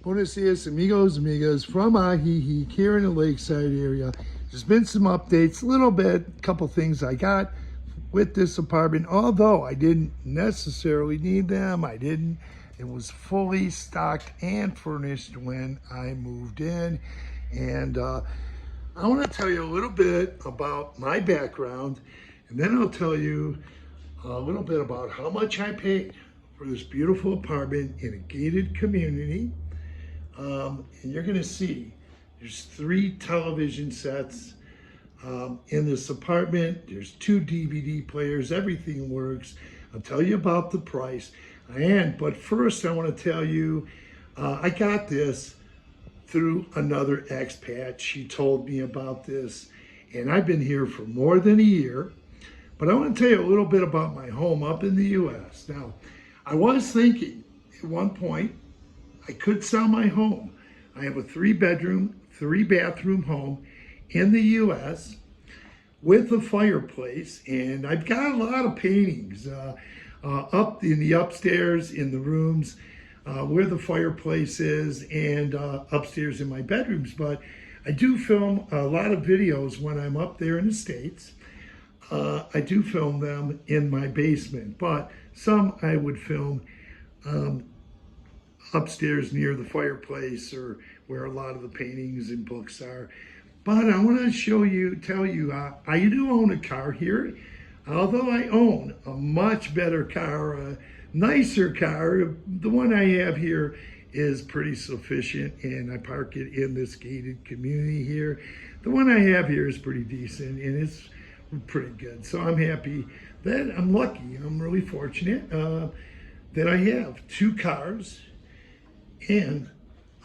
Buenos dias, amigos, amigas, from Ajijic here in the Lakeside area. There's been some updates, a little bit, a couple things I got with this apartment, although I didn't necessarily need them. It was fully stocked and furnished when I moved in. And I want to tell you a little bit about my background, and then I'll tell you a little bit about how much I paid for this beautiful apartment in a gated community. And you're gonna see there's 3 television sets in this apartment. There's 2 DVD players, everything works. I'll tell you about the price. But first I wanna tell you, I got this through another expat. She told me about this, and I've been here for more than a year. But I wanna tell you a little bit about my home up in the US. Now, I was thinking at one point, I could sell my home. I have a 3-bedroom, 3-bathroom home in the US with a fireplace, and I've got a lot of paintings up in the upstairs in the rooms where the fireplace is, and upstairs in my bedrooms. But I do film a lot of videos when I'm up there in the States. I do film them in my basement, but some I would film upstairs near the fireplace or where a lot of the paintings and books are. But I want to tell you, I do own a car here. Although I own a much better car, a nicer car, the one I have here is pretty sufficient, and I park it in this gated community here. The one I have here is pretty decent, and it's pretty good. So I'm happy that I'm lucky. I'm really fortunate that I have 2 cars and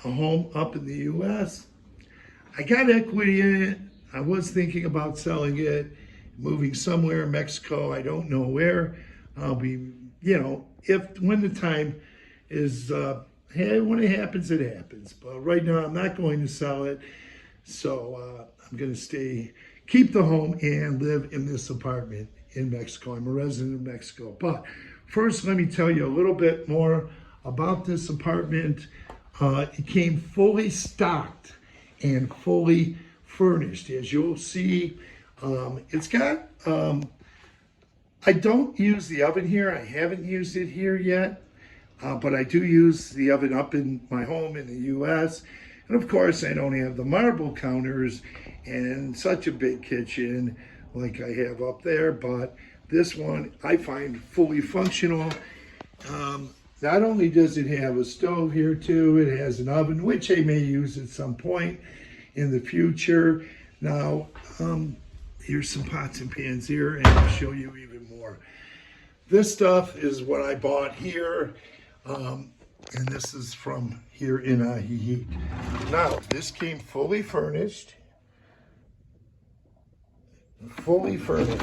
a home up in the US. I got equity in it. I was thinking about selling it, moving somewhere in Mexico. I don't know where. I'll be, when the time is, hey, when it happens, it happens. But right now, I'm not going to sell it. So I'm going to keep the home and live in this apartment in Mexico. I'm a resident of Mexico. But first, let me tell you a little bit more about this apartment. It came fully stocked and fully furnished. As you'll see, it's got, I don't use the oven here. I haven't used it here yet, but I do use the oven up in my home in the US. And of course, I don't have the marble counters and such a big kitchen like I have up there, but this one I find fully functional. Not only does it have a stove here too, it has an oven, which I may use at some point in the future. Now, here's some pots and pans here, and I'll show you even more. This stuff is what I bought here, and this is from here in Ajijic. Now, this came fully furnished. Fully furnished.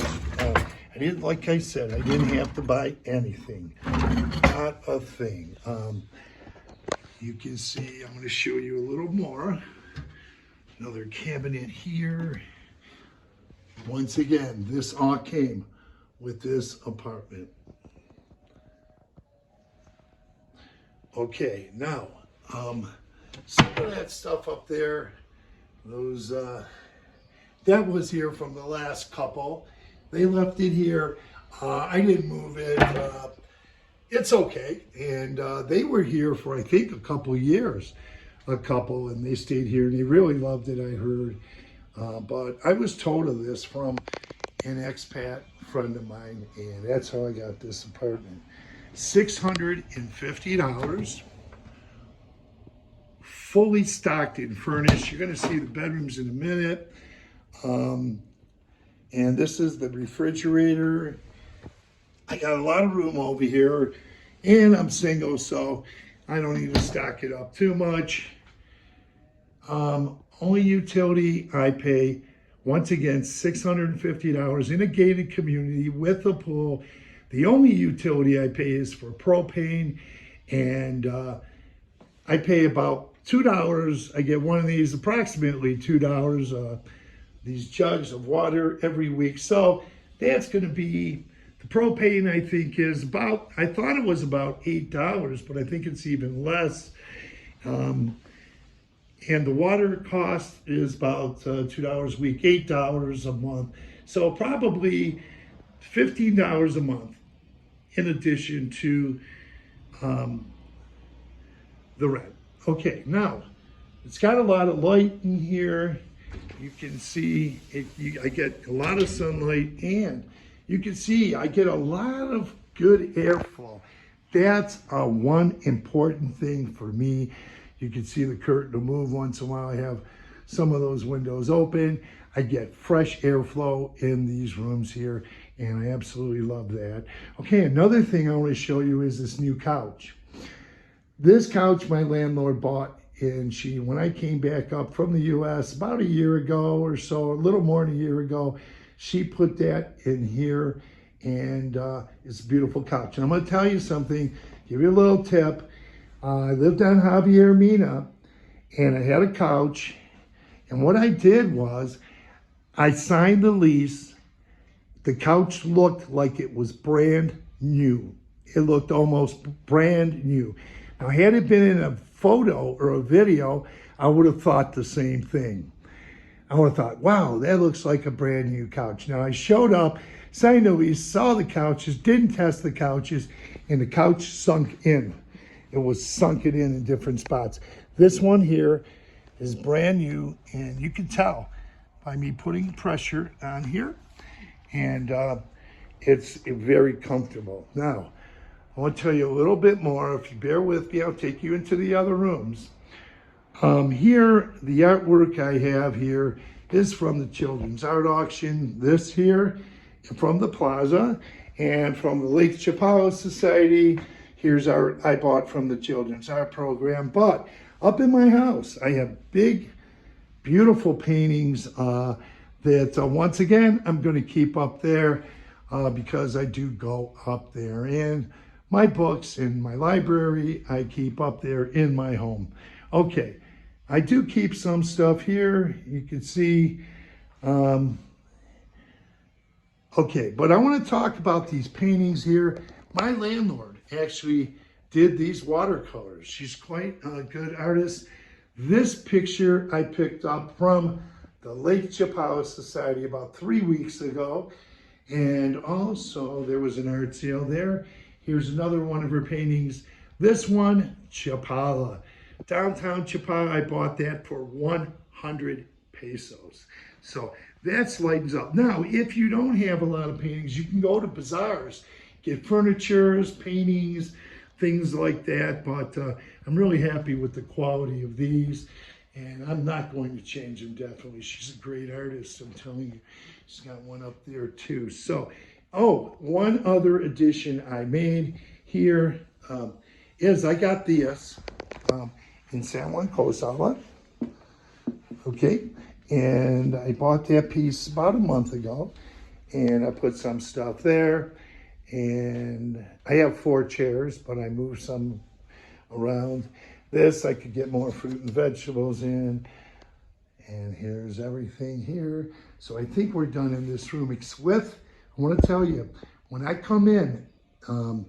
I didn't, like I said, I didn't have to buy anything. Not a thing. You can see, I'm going to show you a little more. Another cabinet here. Once again, this all came with this apartment. Okay, now, some of that stuff up there, those, that was here from the last couple. They left it here. I didn't move it. It's okay. And they were here for, I think, a couple years. And they stayed here, and they really loved it, I heard. But I was told of this from an expat friend of mine, and that's how I got this apartment. $650. Fully stocked and furnished. You're going to see the bedrooms in a minute. And this is the refrigerator. I got a lot of room over here, and I'm single, so I don't need to stock it up too much. Only utility I pay, once again, $650 in a gated community with a pool. The only utility I pay is for propane, and I pay about $2. I get one of these, approximately $2. These jugs of water every week. So that's going to be, the propane I think is about, I thought it was about $8, but I think it's even less. And the water cost is about $2 a week, $8 a month. So probably $15 a month in addition to the rent. Okay, now it's got a lot of light in here. You can see I get a lot of sunlight, and you can see I get a lot of good airflow. That's one important thing for me. You can see the curtain will move once in a while. I have some of those windows open. I get fresh airflow in these rooms here, and I absolutely love that. Okay, another thing I want to show you is this new couch. This couch my landlord bought, and when I came back up from the US about a year ago or so, a little more than a year ago, she put that in here, and it's a beautiful couch. And I'm going to tell you something, give you a little tip. I lived on Javier Mina, and I had a couch, and what I did was I signed the lease. The couch looked like it was brand new. It looked almost brand new. Now, had it been in a photo or a video, I would have thought the same thing. I would have thought, wow, that looks like a brand new couch. Now, I showed up, signed the lease, saw the couches, didn't test the couches, and the couch sunk in. It was sunken in different spots. This one here is brand new, and you can tell by me putting pressure on here, and it's very comfortable. Now, I want to tell you a little bit more. If you bear with me, I'll take you into the other rooms. Here, the artwork I have here is from the Children's Art Auction. This here from the Plaza, and from the Lake Chapala Society. Here's art I bought from the Children's Art Program. But up in my house, I have big, beautiful paintings that once again, I'm going to keep up there because I do go up there. And my books in my library, I keep up there in my home. Okay, I do keep some stuff here. You can see. Okay, but I want to talk about these paintings here. My landlord actually did these watercolors. She's quite a good artist. This picture I picked up from the Lake Chapala Society about 3 weeks ago. And also there was an art sale there. Here's another one of her paintings. This one, Chapala. Downtown Chapala, I bought that for 100 pesos. So that's lightens up. Now, if you don't have a lot of paintings, you can go to bazaars, get furnitures, paintings, things like that. But I'm really happy with the quality of these, and I'm not going to change them, definitely. She's a great artist, I'm telling you. She's got one up there too. So, one other addition I made here is I got this in San Juan Cosala. Okay, and I bought that piece about a month ago, and I put some stuff there. And I have 4 chairs, but I moved some around. This, I could get more fruit and vegetables in. And here's everything here. So I think we're done in this room. I want to tell you, when I come in, and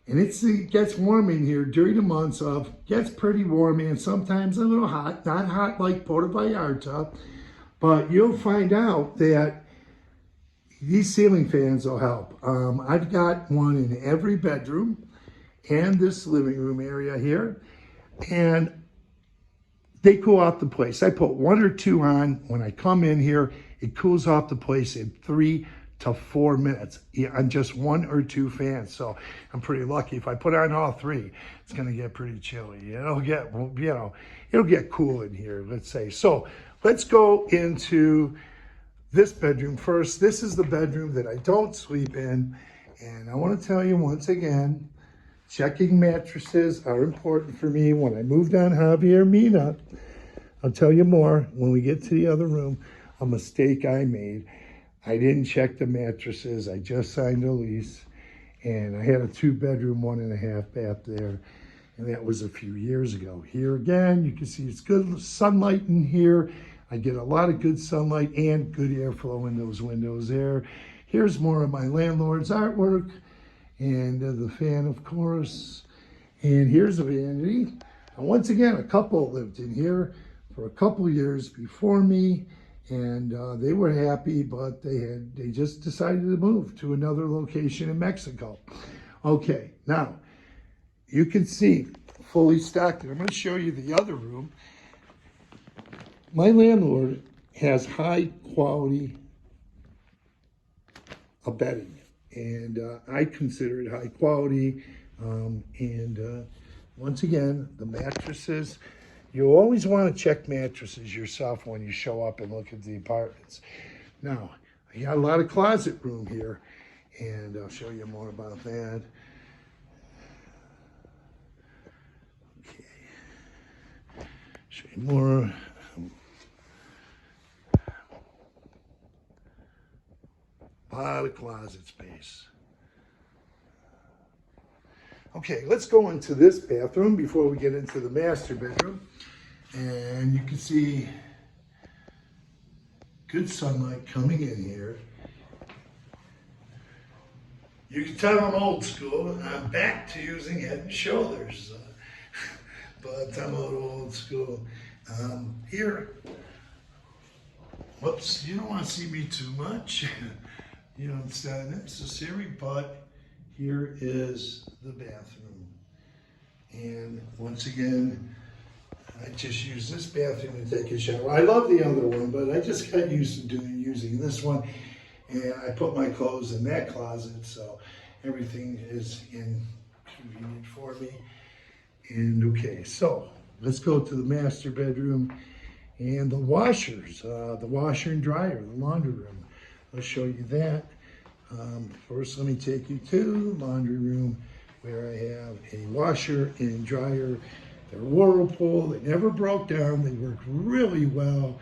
it gets warm in here during the months gets pretty warm and sometimes a little hot. Not hot like Puerto Vallarta, but you'll find out that these ceiling fans will help. I've got one in every bedroom and this living room area here, and they cool off the place. I put 1 or 2 on when I come in here. It cools off the place in 3 to 4 minutes on just 1 or 2 fans. So I'm pretty lucky. If I put on all 3, it's going to get pretty chilly. It'll get, it'll get cool in here, let's say. So let's go into this bedroom first. This is the bedroom that I don't sleep in. And I want to tell you once again, checking mattresses are important for me. When I moved on Javier Mina, I'll tell you more when we get to the other room, a mistake I made. I didn't check the mattresses. I just signed a lease, and I had a 2-bedroom, 1.5 bath there. And that was a few years ago. Here again, you can see it's good sunlight in here. I get a lot of good sunlight and good airflow in those windows there. Here's more of my landlord's artwork, and the fan, of course. And here's a vanity. And once again, a couple lived in here for a couple years before me, and they were happy, but they just decided to move to another location in Mexico. Okay, now you can see fully stocked. I'm going to show you the other room. My landlord has high quality bedding, and I consider it high quality. Once again, the mattresses, you always want to check mattresses yourself when you show up and look at the apartments. Now, I got a lot of closet room here, and I'll show you more about that. Okay, show you more. A lot of closet space. Okay, let's go into this bathroom before we get into the master bedroom. And you can see good sunlight coming in here. You can tell I'm old school, and I'm back to using Head and Shoulders. But I'm old school. Here, whoops, you don't want to see me too much. You know, it's not necessary, but here is the bathroom. And once again, I just use this bathroom to take a shower. I love the other one, but I just got used to using this one. And I put my clothes in that closet, so everything is inconvenient for me. And okay, so let's go to the master bedroom and the washers, the washer and dryer, the laundry room. I'll show you that. First, let me take you to the laundry room where I have a washer and dryer. They're Whirlpool. They never broke down. They work really well.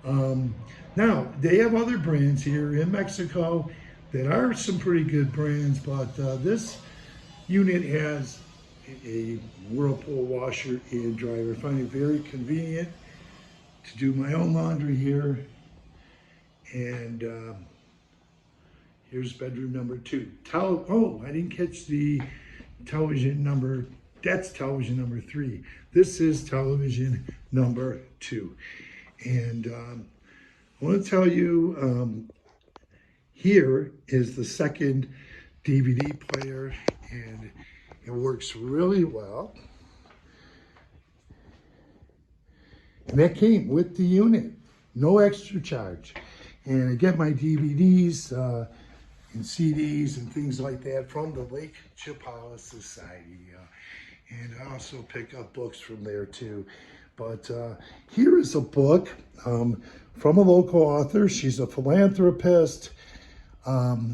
Now, they have other brands here in Mexico that are some pretty good brands, but this unit has a Whirlpool washer and dryer. I find it very convenient to do my own laundry here. And here's bedroom number 2. Oh, I didn't catch the television number. That's television number 3. This is television number 2. And I want to tell you, here is the second DVD player, and it works really well. And that came with the unit, no extra charge. And I get my DVDs and CDs and things like that from the Lake Chapala Society. And I also pick up books from there too. But here is a book from a local author. She's a philanthropist.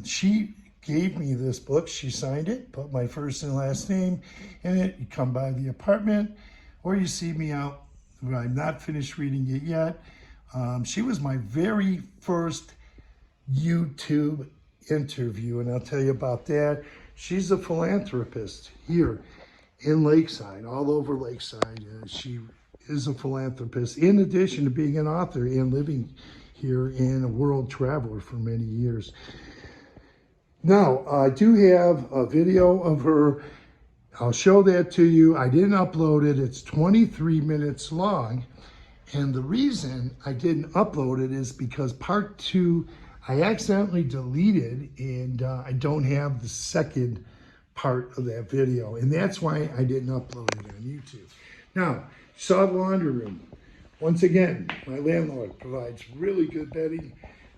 She gave me this book. She signed it, put my first and last name in it. You come by the apartment or you see me out where I'm not finished reading it yet. She was my very first YouTube interview, and I'll tell you about that. She's a philanthropist here in Lakeside, all over Lakeside. She is a philanthropist, in addition to being an author and living here and a world traveler for many years. Now, I do have a video of her. I'll show that to you. I didn't upload it. It's 23 minutes long. And the reason I didn't upload it is because part 2, I accidentally deleted, and I don't have the second part of that video. And that's why I didn't upload it on YouTube. Now, saw the laundry room. Once again, my landlord provides really good bedding.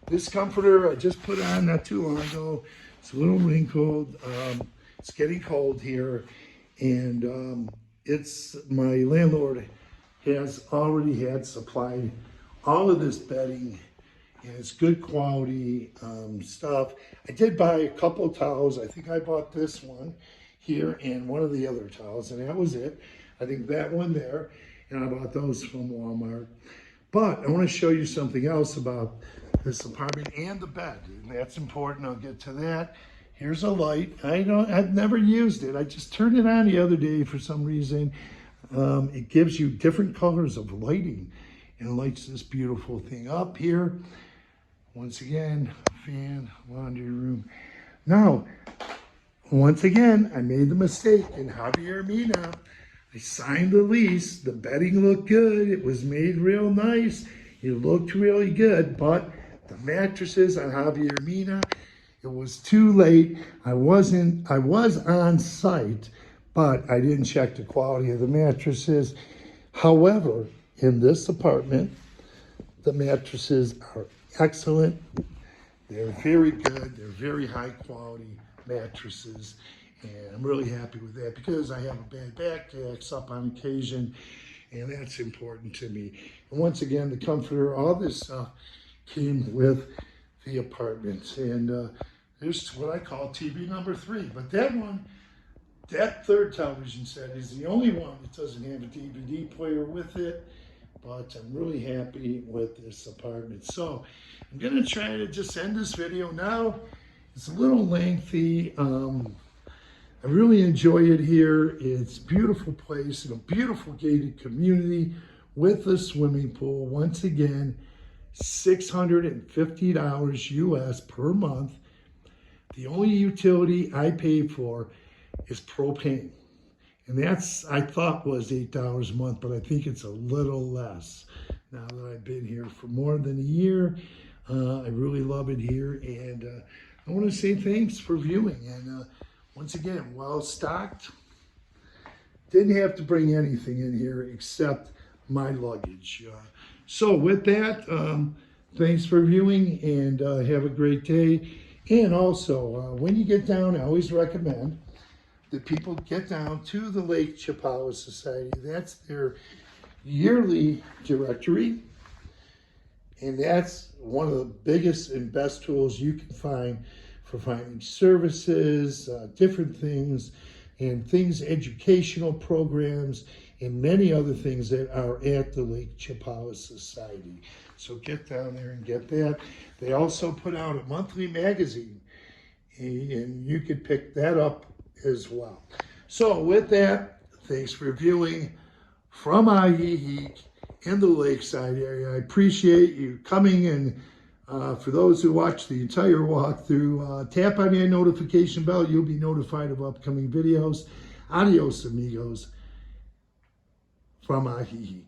This comforter I just put on not too long ago. It's a little wrinkled. It's getting cold here. And my landlord has already had supplied all of this bedding, and it's good quality stuff. I did buy a couple towels. I think I bought this one here and one of the other towels, and that was it. I think that one there, and I bought those from Walmart. But I want to show you something else about this apartment and the bed, and that's important. I'll get to that. Here's a light. I've never used it. I just turned it on the other day for some reason. It gives you different colors of lighting and lights this beautiful thing up here. Once again, fan, laundry room. Now, once again, I made the mistake, and Javier Mina, I signed the lease. The bedding looked good. It was made real nice. It looked really good, but the mattresses on Javier Mina, it was too late. I was on site, but I didn't check the quality of the mattresses. However, in this apartment, the mattresses are excellent. They're very good. They're very high quality mattresses. And I'm really happy with that because I have a bad back that acts up on occasion, and that's important to me. And once again, the comforter, all this stuff came with the apartment. And there's what I call TV number 3. But that one, that third television set is the only one that doesn't have a DVD player with it. But I'm really happy with this apartment. So I'm going to try to just end this video now. It's a little lengthy. I really enjoy it here. It's a beautiful place in a beautiful gated community with a swimming pool. Once again, $650 US per month. The only utility I pay for is propane. And that's, I thought was $8 a month, but I think it's a little less. Now that I've been here for more than a year, I really love it here. And I want to say thanks for viewing. And once again, well stocked. Didn't have to bring anything in here except my luggage. So with that, thanks for viewing and have a great day. And also, when you get down, I always recommend that people get down to the Lake Chapala Society. That's their yearly directory. And that's one of the biggest and best tools you can find for finding services, different things, and things, educational programs, and many other things that are at the Lake Chapala Society. So get down there and get that. They also put out a monthly magazine, and you could pick that up as well. So with that, thanks for viewing from Ajijic in the Lakeside area. I appreciate you coming, and for those who watch the entire walkthrough, tap on that notification bell. You'll be notified of upcoming videos. Adios, amigos, from Ajijic.